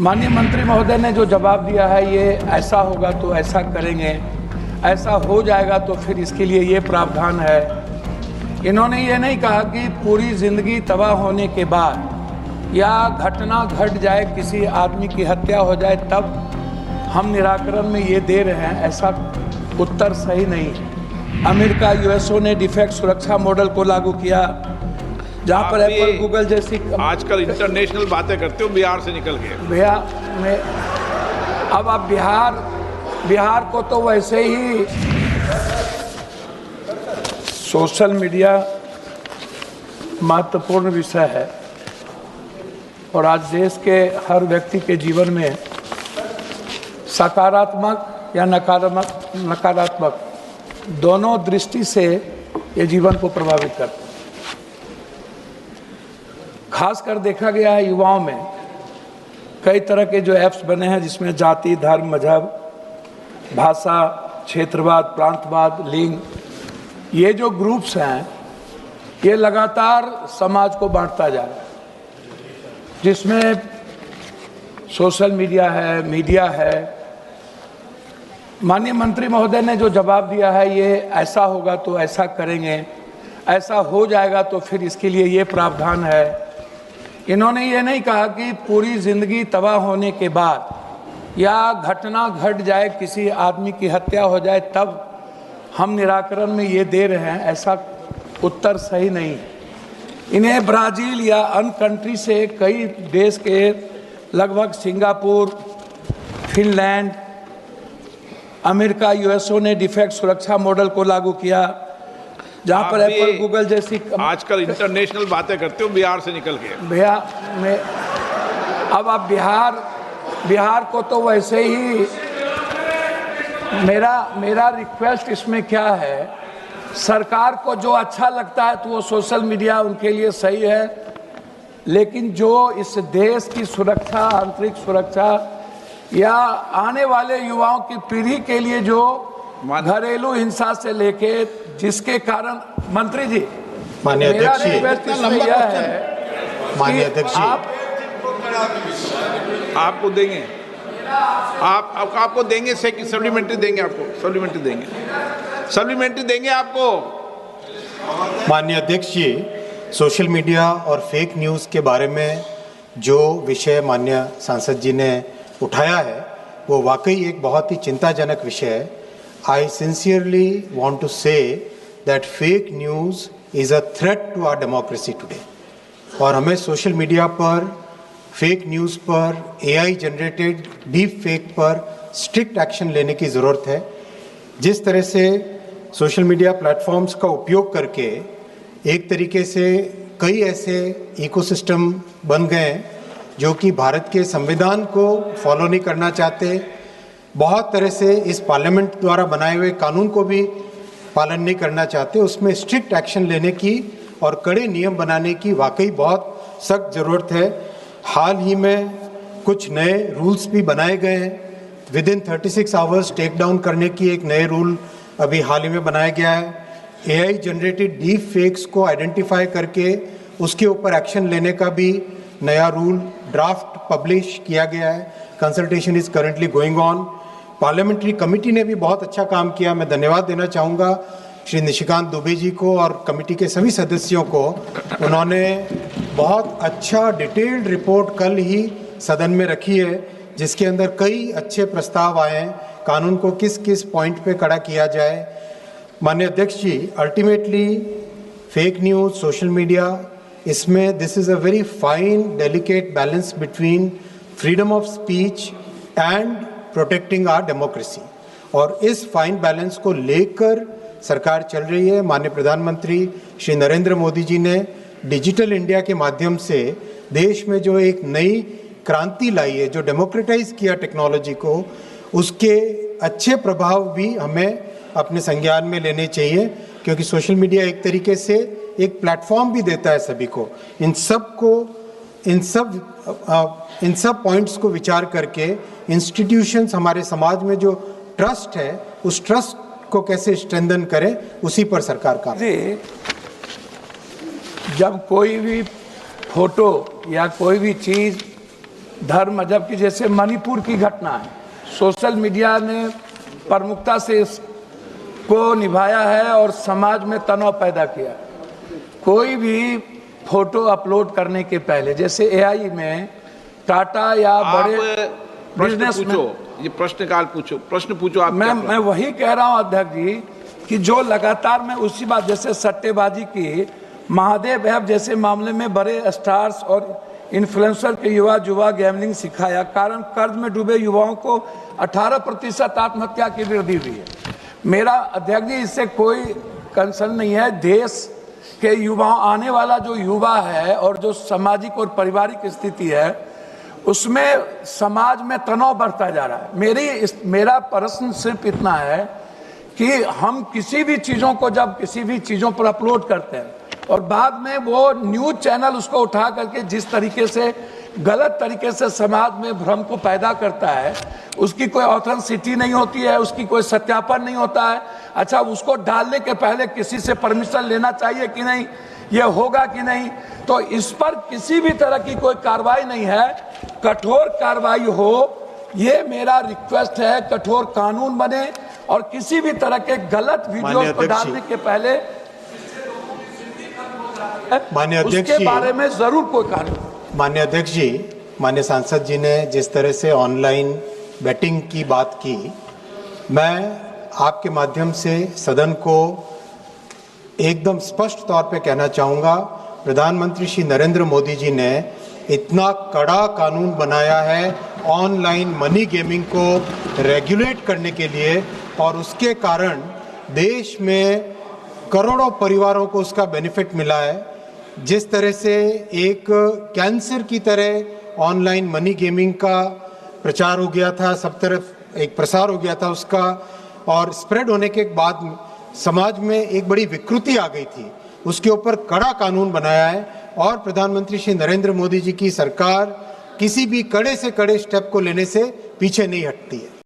माननीय मंत्री महोदय ने जो जवाब दिया है, ये ऐसा होगा तो ऐसा करेंगे, ऐसा हो जाएगा तो फिर इसके लिए ये प्रावधान है। इन्होंने ये नहीं कहा कि पूरी जिंदगी तबाह होने के बाद या घटना घट जाए, किसी आदमी की हत्या हो जाए, तब हम निराकरण में ये दे रहे हैं, ऐसा उत्तर सही नहीं है। अमेरिका यूएसओ ने डिफेक्ट सुरक्षा मॉडल को लागू किया, जहाँ पर एप्पल गूगल जैसी आजकल इंटरनेशनल बातें करते हो, बिहार से निकल गए। भैया मैं अब आप बिहार को तो वैसे ही सोशल मीडिया महत्वपूर्ण विषय है और आज देश के हर व्यक्ति के जीवन में सकारात्मक या नकारात्मक दोनों दृष्टि से ये जीवन को प्रभावित करता है। खासकर देखा गया है युवाओं में कई तरह के जो ऐप्स बने हैं, जिसमें जाति, धर्म, मजहब, भाषा, क्षेत्रवाद, प्रांतवाद, लिंग, ये जो ग्रुप्स हैं, ये लगातार समाज को बांटता जा रहा है, जिसमें सोशल मीडिया है, मीडिया है। माननीय मंत्री महोदय ने जो जवाब दिया है, ये ऐसा होगा तो ऐसा करेंगे, ऐसा हो जाएगा तो फिर इसके लिए ये प्रावधान है। इन्होंने ये नहीं कहा कि पूरी जिंदगी तबाह होने के बाद या घटना घट जाए, किसी आदमी की हत्या हो जाए, तब हम निराकरण में ये दे रहे हैं, ऐसा उत्तर सही नहीं है। इन्हें ब्राज़ील या अन्य कंट्री से कई देश के लगभग सिंगापुर, फिनलैंड, अमेरिका यूएसओ ने डिफेक्ट सुरक्षा मॉडल को लागू किया, जहाँ पर एप्पल गूगल जैसी आजकल इंटरनेशनल बातें करते हो, बिहार से निकल गए। भैया मैं अब आप बिहार को तो वैसे ही मेरा रिक्वेस्ट इसमें क्या है, सरकार को जो अच्छा लगता है तो वो सोशल मीडिया उनके लिए सही है, लेकिन जो इस देश की सुरक्षा, आंतरिक सुरक्षा या आने वाले युवाओं की पीढ़ी के लिए जो घरेलू हिंसा से लेके जिसके कारण मंत्री जी, माननीय अध्यक्ष जी, माननीय अध्यक्ष जी, आपको देंगे, आपको देंगे, सप्लीमेंट्री देंगे, आपको सप्लीमेंट्री देंगे आपको। माननीय अध्यक्ष जी, सोशल मीडिया और फेक न्यूज़ के बारे में जो विषय माननीय सांसद जी ने उठाया है, वो वाकई एक बहुत ही चिंताजनक विषय है। I sincerely want to say that fake news is a threat to our democracy today. और हमें सोशल मीडिया पर, फेक न्यूज़ पर, AI जनरेटेड डीप फेक पर स्ट्रिक्ट एक्शन लेने की ज़रूरत है। जिस तरह से सोशल मीडिया प्लेटफॉर्म्स का उपयोग करके एक तरीके से कई ऐसे इकोसिस्टम बन गए हैं जो कि भारत के संविधान को फॉलो नहीं करना चाहते, बहुत तरह से इस पार्लियामेंट द्वारा बनाए हुए कानून को भी पालन नहीं करना चाहते, उसमें स्ट्रिक्ट एक्शन लेने की और कड़े नियम बनाने की वाकई बहुत सख्त ज़रूरत है। हाल ही में कुछ नए रूल्स भी बनाए गए हैं। विदिन 36 आवर्स टेक डाउन करने की एक नए रूल अभी हाल ही में बनाया गया है। AI जनरेटेड डीप फेक्स को आइडेंटिफाई करके उसके ऊपर एक्शन लेने का भी नया रूल ड्राफ्ट पब्लिश किया गया है। Consultation is currently going on. Parliamentary committee ने भी बहुत अच्छा काम किया। मैं धन्यवाद देना चाहूँगा श्री निशिकांत दुबे जी को और कमेटी के सभी सदस्यों को। उन्होंने बहुत अच्छा डिटेल्ड रिपोर्ट कल ही सदन में रखी है, जिसके अंदर कई अच्छे प्रस्ताव आए हैं, कानून को किस किस पॉइंट पे कड़ा किया जाए। माननीय अध्यक्ष ji, ultimately fake news, social media, इसमें this is a very fine delicate balance between freedom of speech and protecting our democracy, और इस फाइन बैलेंस को लेकर सरकार चल रही है। माननीय प्रधानमंत्री श्री नरेंद्र मोदी जी ने डिजिटल इंडिया के माध्यम से देश में जो एक नई क्रांति लाई है, जो डेमोक्रेटाइज किया टेक्नोलॉजी को, उसके अच्छे प्रभाव भी हमें अपने संज्ञान में लेने चाहिए, क्योंकि सोशल मीडिया एक तरीके से एक प्लेटफॉर्म भी देता है सभी को। इन सब पॉइंट्स को विचार करके इंस्टीट्यूशंस, हमारे समाज में जो ट्रस्ट है, उस ट्रस्ट को कैसे स्ट्रेंथन करें, उसी पर सरकार काम। जब कोई भी फोटो या कोई भी चीज़ धर्म मजहब की, जैसे मणिपुर की घटना है, सोशल मीडिया ने प्रमुखता से इसको निभाया है और समाज में तनाव पैदा किया। कोई भी फोटो अपलोड करने के पहले, जैसे एआई में टाटा या बड़े बिजनेस में, ये प्रश्नकाल पूछो, प्रश्न पूछो आप। मैं वही कह रहा हूं अध्यक्ष जी कि जो लगातार मैं उसी बात, जैसे सट्टेबाजी की, महादेव ऐप जैसे मामले में बड़े स्टार्स और इन्फ्लुएंसर के युवा गैम्बलिंग सिखाया, कारण कर्ज में डूबे युवाओं को 18% आत्महत्या की वृद्धि हुई है। मेरा अध्यक्ष जी इससे कोई कंसर्न नहीं है। देश के युवा, आने वाला जो युवा है और जो सामाजिक और पारिवारिक स्थिति है उसमें समाज में तनाव बढ़ता जा रहा है। मेरा प्रश्न सिर्फ इतना है कि हम किसी भी चीज़ों को जब किसी भी चीज़ों पर अपलोड करते हैं और बाद में वो न्यूज़ चैनल उसको उठा करके जिस तरीके से गलत तरीके से समाज में भ्रम को पैदा करता है, उसकी कोई ऑथेंटिसिटी नहीं होती है, उसकी कोई सत्यापन नहीं होता है। अच्छा, उसको डालने के पहले किसी से परमिशन लेना चाहिए कि नहीं, ये होगा कि नहीं, तो इस पर किसी भी तरह की कोई कार्रवाई नहीं है। कठोर कार्रवाई हो, ये मेरा रिक्वेस्ट है। कठोर कानून बने और किसी भी तरह के गलत वीडियो को डालने के पहले उसके बारे में जरूर कोई कानून। माननीय अध्यक्ष जी, माननीय सांसद जी ने जिस तरह से ऑनलाइन बेटिंग की बात की, मैं आपके माध्यम से सदन को एकदम स्पष्ट तौर पे कहना चाहूँगा, प्रधानमंत्री श्री नरेंद्र मोदी जी ने इतना कड़ा कानून बनाया है ऑनलाइन मनी गेमिंग को रेगुलेट करने के लिए, और उसके कारण देश में करोड़ों परिवारों को उसका बेनिफिट मिला है। जिस तरह से एक कैंसर की तरह ऑनलाइन मनी गेमिंग का प्रचार हो गया था, सब तरफ एक प्रसार हो गया था उसका, और स्प्रेड होने के बाद समाज में एक बड़ी विकृति आ गई थी, उसके ऊपर कड़ा कानून बनाया है। और प्रधानमंत्री श्री नरेंद्र मोदी जी की सरकार किसी भी कड़े से कड़े स्टेप को लेने से पीछे नहीं हटती है।